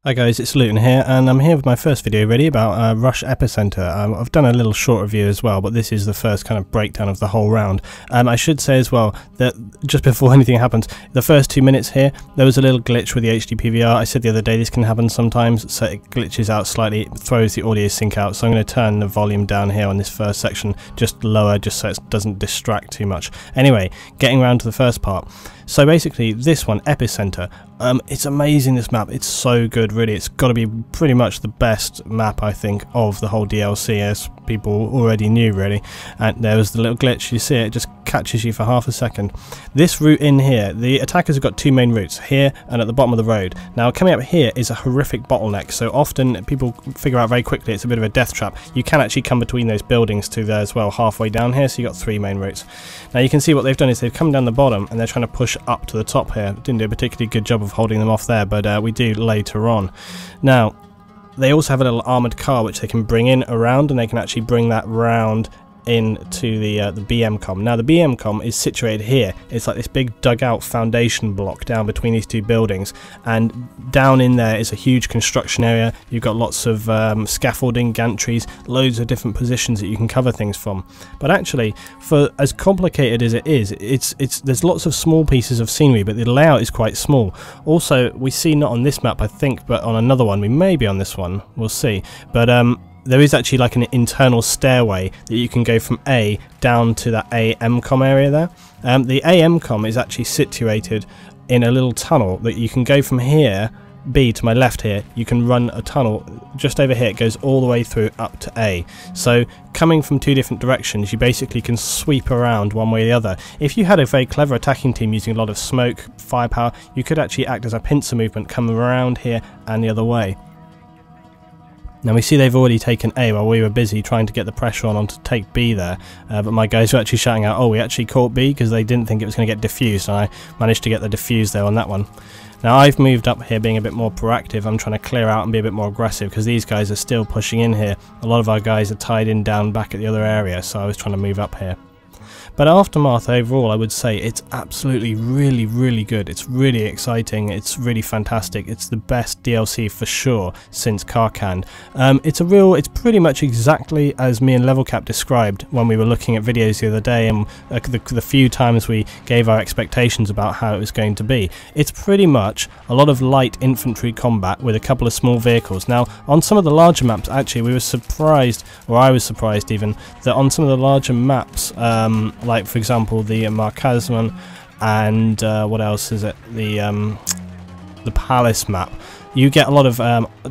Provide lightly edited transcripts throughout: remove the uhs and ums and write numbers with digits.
Hi guys, it's Luetin here, and I'm here with my first video really about Rush Epicenter. I've done a little short review as well, but this is the first kind of breakdown of the whole round. I should say as well that just before anything happens, the first 2 minutes here, there was a little glitch with the HD PVR. I said the other day this can happen sometimes, so it glitches out slightly, it throws the audio sync out, so I'm going to turn the volume down here on this first section, just lower, just so it doesn't distract too much. Anyway, getting around to the first part. So basically this one, Epicenter, it's amazing, this map, it's so good really. It's got to be pretty much the best map I think of the whole DLC, as people already knew really. And there was the little glitch, you see it just catches you for half a second. This route in here, the attackers have got two main routes, here and at the bottom of the road. Now coming up here is a horrific bottleneck, so often people figure out very quickly it's a bit of a death trap. You can actually come between those buildings to there as well, halfway down here, so you've got three main routes. Now you can see what they've done is they've come down the bottom and they're trying to push up to the top here. Didn't do a particularly good job of holding them off there, but we do later on. Now they also have a little armoured car which they can bring in around, and they can actually bring that round into the BM com. Now the BM com is situated here. It's like this big dugout foundation block down between these two buildings, and down in there is a huge construction area. You've got lots of scaffolding, gantries, loads of different positions that you can cover things from. But actually, for as complicated as it is, there's lots of small pieces of scenery, but the layout is quite small. Also, we see, not on this map I think, but on another one, we may be on this one, we'll see, but there is actually like an internal stairway that you can go from A down to that AM-com area there. The AM-com is actually situated in a little tunnel that you can go from here, B to my left here, you can run a tunnel just over here, it goes all the way through up to A. So coming from two different directions, you basically can sweep around one way or the other. If you had a very clever attacking team using a lot of smoke, firepower, you could actually act as a pincer movement, come around here and the other way. Now we see they've already taken A while we were busy trying to get the pressure on to take B there, but my guys were actually shouting out, oh, we actually caught B, because they didn't think it was going to get diffused, and I managed to get the diffuse there on that one. Now I've moved up here being a bit more proactive. I'm trying to clear out and be a bit more aggressive because these guys are still pushing in here. A lot of our guys are tied in down back at the other area, so I was trying to move up here. But Aftermath overall, I would say it's absolutely really good. It's really exciting, it's really fantastic, it's the best DLC for sure since Karkand. It's pretty much exactly as me and Levelcap described when we were looking at videos the other day, and the few times we gave our expectations about how it was going to be. It's pretty much a lot of light infantry combat with a couple of small vehicles. Now on some of the larger maps, actually we were surprised, or I was surprised even, that on some of the larger maps, like for example the Markazman and what else is it, the Palace map, you get a lot of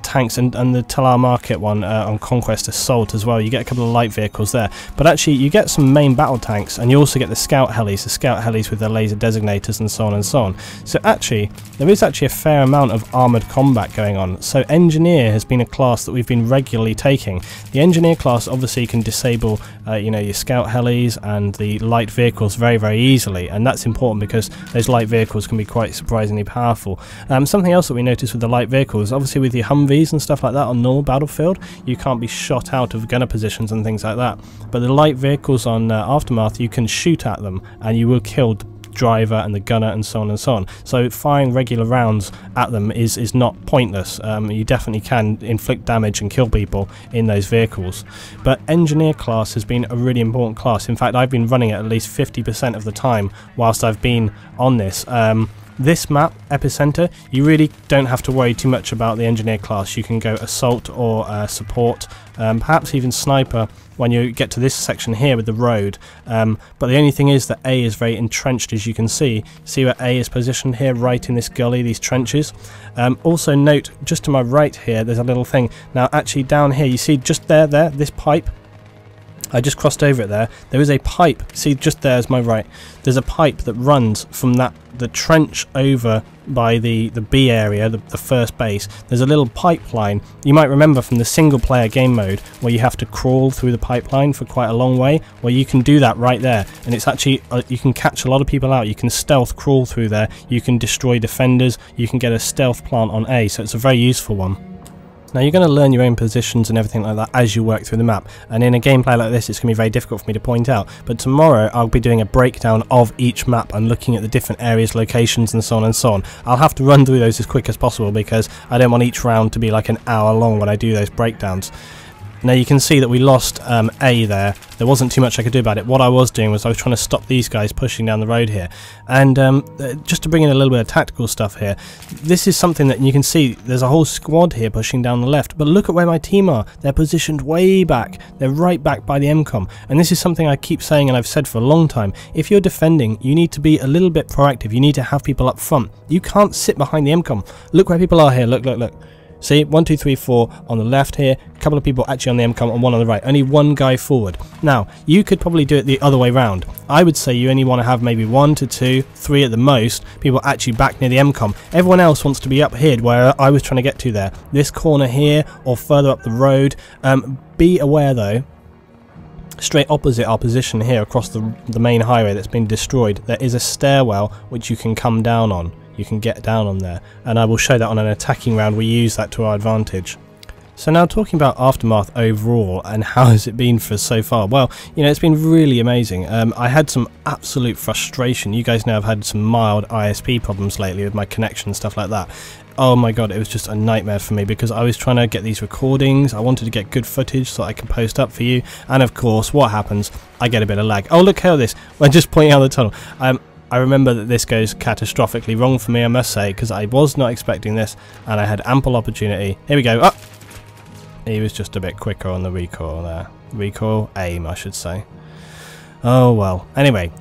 tanks, and the Talar Market one on Conquest Assault as well, you get a couple of light vehicles there, but actually you get some main battle tanks, and you also get the scout helis with their laser designators and so on and so on. So actually there is actually a fair amount of armoured combat going on. So Engineer has been a class that we've been regularly taking. The Engineer class obviously can disable you know, your scout helis and the light vehicles very easily, and that's important because those light vehicles can be quite surprisingly powerful. Something else that we noticed with the light vehicles, obviously with your Humvees and stuff like that on normal battlefield, you can't be shot out of gunner positions and things like that, but the light vehicles on Aftermath, you can shoot at them and you will kill the driver and the gunner and so on and so on. So firing regular rounds at them is not pointless. You definitely can inflict damage and kill people in those vehicles. But Engineer class has been a really important class. In fact, I've been running it at least 50% of the time whilst I've been on this. This map, Epicenter, you really don't have to worry too much about the Engineer class. You can go Assault or Support, perhaps even Sniper when you get to this section here with the road. But the only thing is that A is very entrenched, as you can see. See where A is positioned here, right in this gully, these trenches. Also note, just to my right here, there's a little thing. Now actually down here, you see just there, this pipe, I just crossed over it there. There is a pipe, see just there is my right, there's a pipe that runs from the trench over by the B area, the first base. There's a little pipeline. You might remember from the single player game mode where you have to crawl through the pipeline for quite a long way. Well, you can do that right there, and it's actually, you can catch a lot of people out, you can stealth crawl through there, you can destroy defenders, you can get a stealth plant on A, so it's a very useful one. Now you're going to learn your own positions and everything like that as you work through the map, and in a gameplay like this it's going to be very difficult for me to point out, but tomorrow I'll be doing a breakdown of each map and looking at the different areas, locations and so on and so on. I'll have to run through those as quick as possible because I don't want each round to be like an hour long when I do those breakdowns. Now you can see that we lost A there. There wasn't too much I could do about it. What I was doing was I was trying to stop these guys pushing down the road here. And just to bring in a little bit of tactical stuff here, this is something that you can see there's a whole squad here pushing down the left. But look at where my team are. They're positioned way back. They're right back by the MCOM. And this is something I keep saying and I've said for a long time. If you're defending, you need to be a little bit proactive. You need to have people up front. You can't sit behind the MCOM. Look where people are here. Look, look, look. See, 1, 2, 3, 4 on the left here, a couple of people actually on the MCOM and one on the right, only one guy forward. Now, you could probably do it the other way round. I would say you only want to have maybe 1 to 2, 3 at the most, people actually back near the MCOM. Everyone else wants to be up here where I was trying to get to there. This corner here or further up the road. Be aware though, straight opposite our position here across the main highway that's been destroyed, there is a stairwell which you can come down on. You can get down on there, and I will show that on an attacking round. We use that to our advantage. So now talking about Aftermath overall and how has it been for so far, well, you know, it's been really amazing. I had some absolute frustration. You guys know I've had some mild ISP problems lately with my connection and stuff like that. Oh my god, it was just a nightmare for me because I was trying to get these recordings, I wanted to get good footage so I can post up for you, and of course what happens, I get a bit of lag. Oh look at this, we're just pointing out the tunnel. I remember that this goes catastrophically wrong for me, I must say, because I was not expecting this and I had ample opportunity. Here we go. Oh! He was just a bit quicker on the recoil there. Recoil, aim I should say. Oh well. Anyway,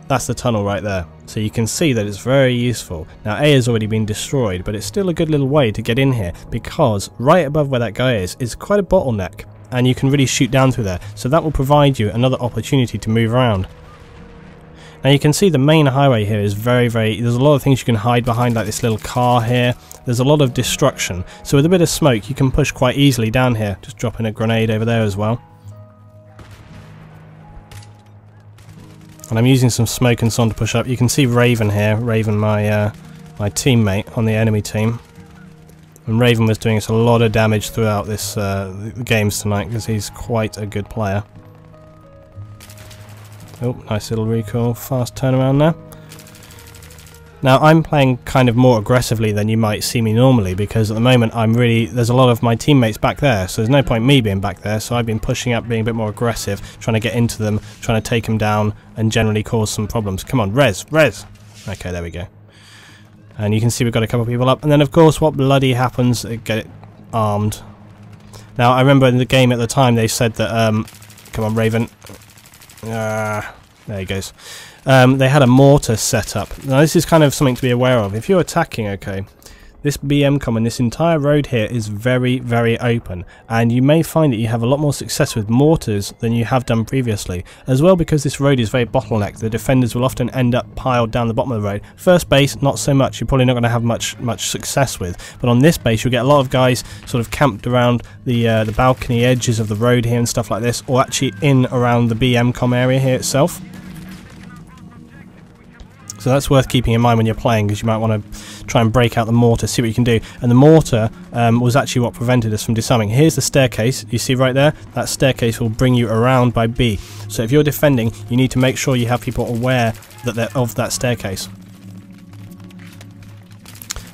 that's the tunnel right there. So you can see that it's very useful. Now A has already been destroyed, but it's still a good little way to get in here because right above where that guy is quite a bottleneck and you can really shoot down through there. So that will provide you another opportunity to move around. Now you can see the main highway here is very, there's a lot of things you can hide behind, like this little car here. There's a lot of destruction. So with a bit of smoke you can push quite easily down here. Just dropping a grenade over there as well. And I'm using some smoke and so on to push up. You can see Raven here, Raven my teammate on the enemy team. And Raven was doing us a lot of damage throughout this games tonight because he's quite a good player. Oh, nice little recoil, fast turnaround there. Now I'm playing kind of more aggressively than you might see me normally because at the moment there's a lot of my teammates back there, so there's no point me being back there, so I've been pushing up, being a bit more aggressive, trying to get into them, trying to take them down and generally cause some problems. Come on, res! Okay, there we go. And you can see we've got a couple of people up, and then of course what bloody happens, get it armed. Now I remember in the game at the time they said that, come on Raven, there he goes. They had a mortar set up. Now this is kind of something to be aware of. If you're attacking, okay, this BM-com and this entire road here is very, very open, and you may find that you have a lot more success with mortars than you have done previously. As well, because this road is very bottlenecked, the defenders will often end up piled down the bottom of the road. First base, not so much. You're probably not going to have much success with, but on this base you'll get a lot of guys sort of camped around the balcony edges of the road here and stuff like this, or actually in around the BM-com area here itself. So that's worth keeping in mind when you're playing, because you might want to try and break out the mortar, see what you can do. And the mortar was actually what prevented us from disarming. Here's the staircase, you see right there? That staircase will bring you around by B. So if you're defending, you need to make sure you have people aware that they're of that staircase.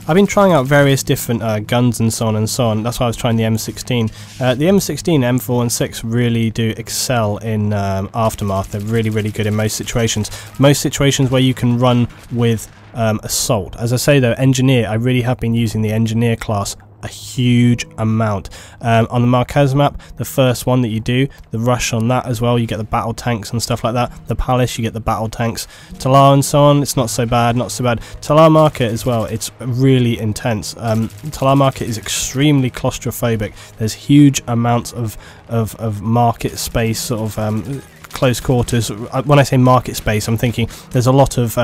I've been trying out various different guns and so on and so on. That's why I was trying the M16. The M16, M4 and 6 really do excel in Aftermath. They're really, really good in most situations. Most situations where you can run with assault. As I say though, engineer, I really have been using the engineer class a huge amount. On the Marquez map, the first one that you do, the Rush on that as well, you get the battle tanks and stuff like that. The Palace, you get the battle tanks. Talar and so on, it's not so bad, not so bad. Talar Market as well, it's really intense. Talar Market is extremely claustrophobic. There's huge amounts of market space, sort of close quarters. When I say market space, I'm thinking there's a lot of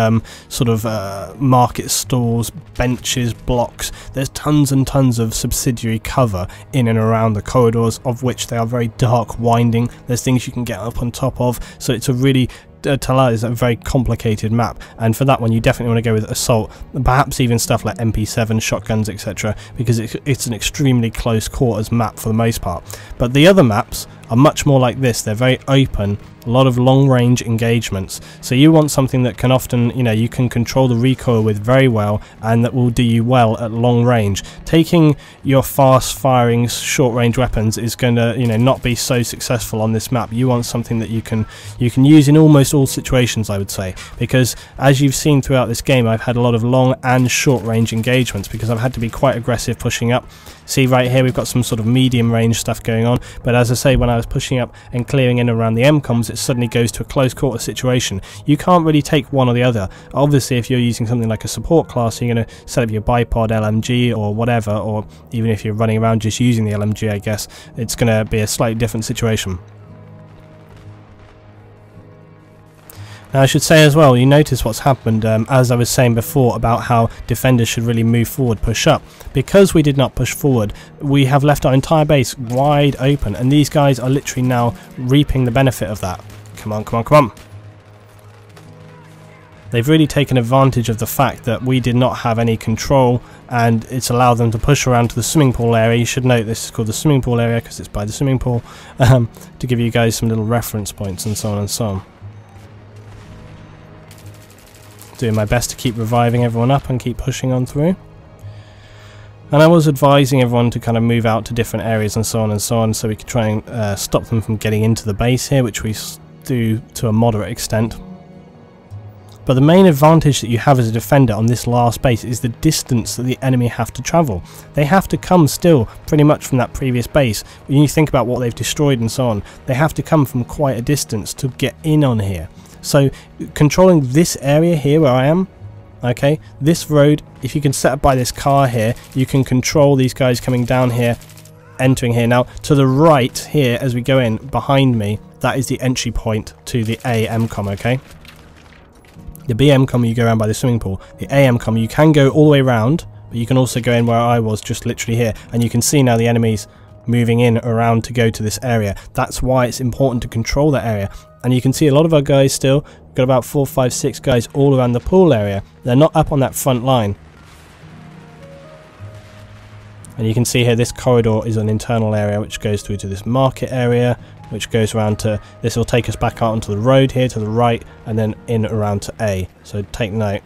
market stalls, benches, blocks. There's tons and tons of subsidiary cover in and around the corridors, of which they are very dark, winding. There's things you can get up on top of, so it's a really Talat is a very complicated map, and for that one you definitely want to go with assault, perhaps even stuff like MP7, shotguns, etc., because it's an extremely close quarters map for the most part. But the other maps are much more like this. They're very open, a lot of long range engagements, so you want something that can often, you know, you can control the recoil with very well, and that will do you well at long range. Taking your fast firing short range weapons is going to, you know, not be so successful on this map. You want something that you can use in almost all situations, I would say, because as you've seen throughout this game, I've had a lot of long and short range engagements because I've had to be quite aggressive pushing up. See right here we've got some sort of medium range stuff going on, but as I say, when I was pushing up and clearing in around the MCOMs, it suddenly goes to a close quarter situation. You can't really take one or the other. Obviously if you're using something like a support class, you're going to set up your bipod LMG or whatever, or even if you're running around just using the LMG, I guess it's going to be a slightly different situation. Now I should say as well, you notice what's happened, as I was saying before about how defenders should really move forward, push up. Because we did not push forward, we have left our entire base wide open, and these guys are literally now reaping the benefit of that. Come on, come on, come on. They've really taken advantage of the fact that we did not have any control, and it's allowed them to push around to the swimming pool area. You should note this is called the swimming pool area because it's by the swimming pool, to give you guys some little reference points and so on and so on. Doing my best to keep reviving everyone up and keep pushing on through. And I was advising everyone to kind of move out to different areas and so on, so we could try and stop them from getting into the base here, which we do to a moderate extent. But the main advantage that you have as a defender on this last base is the distance that the enemy have to travel. They have to come still pretty much from that previous base. When you think about what they've destroyed and so on, they have to come from quite a distance to get in on here. So controlling this area here where I am, okay, this road, if you can set up by this car here, you can control these guys coming down here, entering here. Now to the right here as we go in, behind me, that is the entry point to the A MCOM, okay? The B MCOM you go around by the swimming pool. The A MCOM you can go all the way around, but you can also go in where I was, just literally here, and you can see now the enemies moving in around to go to this area. That's why it's important to control that area. And you can see a lot of our guys still, we've got about 4, 5, 6 guys all around the pool area. They're not up on that front line. And you can see here this corridor is an internal area which goes through to this market area, which goes around to, this will take us back out onto the road here to the right, and then in around to A. So take note.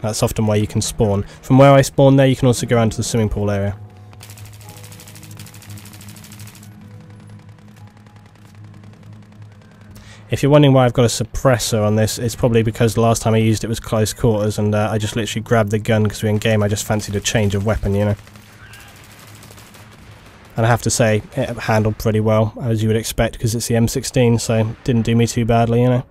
That's often where you can spawn. From where I spawn there, you can also go around to the swimming pool area. If you're wondering why I've got a suppressor on this, it's probably because the last time I used it was close quarters, and I just literally grabbed the gun because we're in game. I just fancied a change of weapon, you know. And I have to say, it handled pretty well, as you would expect, because it's the M16, so didn't do me too badly, you know.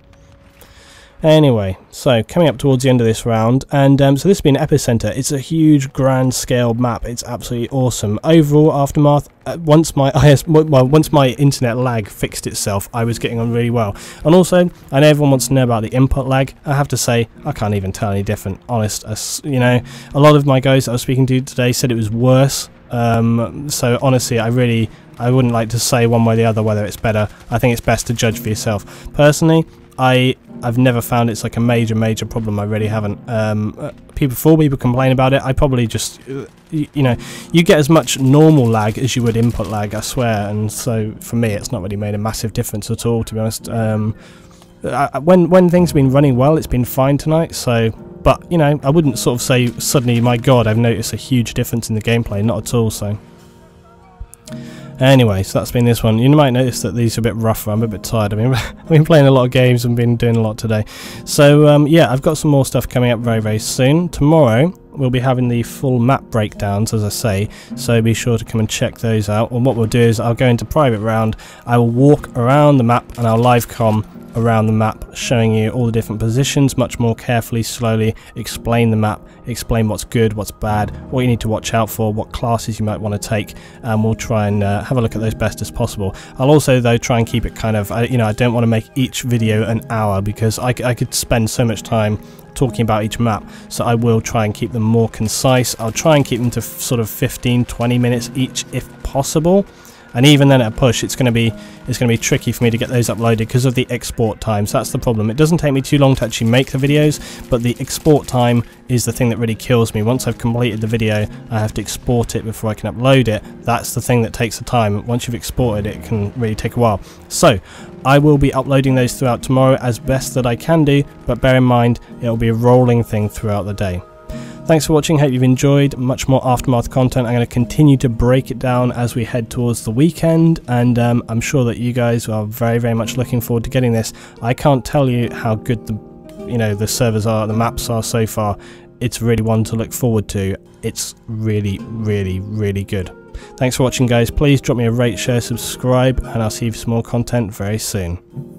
Anyway, so coming up towards the end of this round, and so this has been Epicenter. It's a huge, grand scale map. It's absolutely awesome. Overall, Aftermath, once my internet lag fixed itself, I was getting on really well. And also, I know everyone wants to know about the input lag. I have to say, I can't even tell any different. Honest, you know, a lot of my guys that I was speaking to today said it was worse. So honestly, I wouldn't like to say one way or the other whether it's better. I think it's best to judge for yourself. Personally, I've never found it's like a major problem. I really haven't. People complain about it. I probably just, you know, you get as much normal lag as you would input lag, I swear. And so for me, it's not really made a massive difference at all, to be honest. When things have been running well, it's been fine tonight. So, but you know, I wouldn't sort of say suddenly, my God, I've noticed a huge difference in the gameplay. Not at all. So. Anyway, so that's been this one. You might notice that these are a bit rougher. I'm a bit tired. I mean, I've been playing a lot of games and been doing a lot today. So yeah, I've got some more stuff coming up very soon. Tomorrow we'll be having the full map breakdowns, as I say, so be sure to come and check those out. And what we'll do is I'll go into private round, I will walk around the map and I'll live comm around the map, showing you all the different positions much more carefully, slowly, explain the map, explain what's good, what's bad, what you need to watch out for, what classes you might want to take, and we'll try and have a look at those best as possible. I'll also though try and keep it kind of, you know, I don't want to make each video an hour because I could spend so much time talking about each map, so I will try and keep them more concise. I'll try and keep them to sort of 15-20 minutes each if possible. and even then at a push it's going to be tricky for me to get those uploaded because of the export times. That's the problem. It doesn't take me too long to actually make the videos, but the export time is the thing that really kills me. Once I've completed the video, I have to export it before I can upload it. That's the thing that takes the time. Once you've exported it, it can really take a while. So I will be uploading those throughout tomorrow as best that I can do, but bear in mind it'll be a rolling thing throughout the day. Thanks for watching, hope you've enjoyed. Much more Aftermath content. I'm going to continue to break it down as we head towards the weekend, and I'm sure that you guys are very, very much looking forward to getting this. I can't tell you how good the servers are, the maps are so far. It's really one to look forward to. It's really, really, really good. Thanks for watching, guys. Please drop me a rate, share, subscribe, and I'll see you for some more content very soon.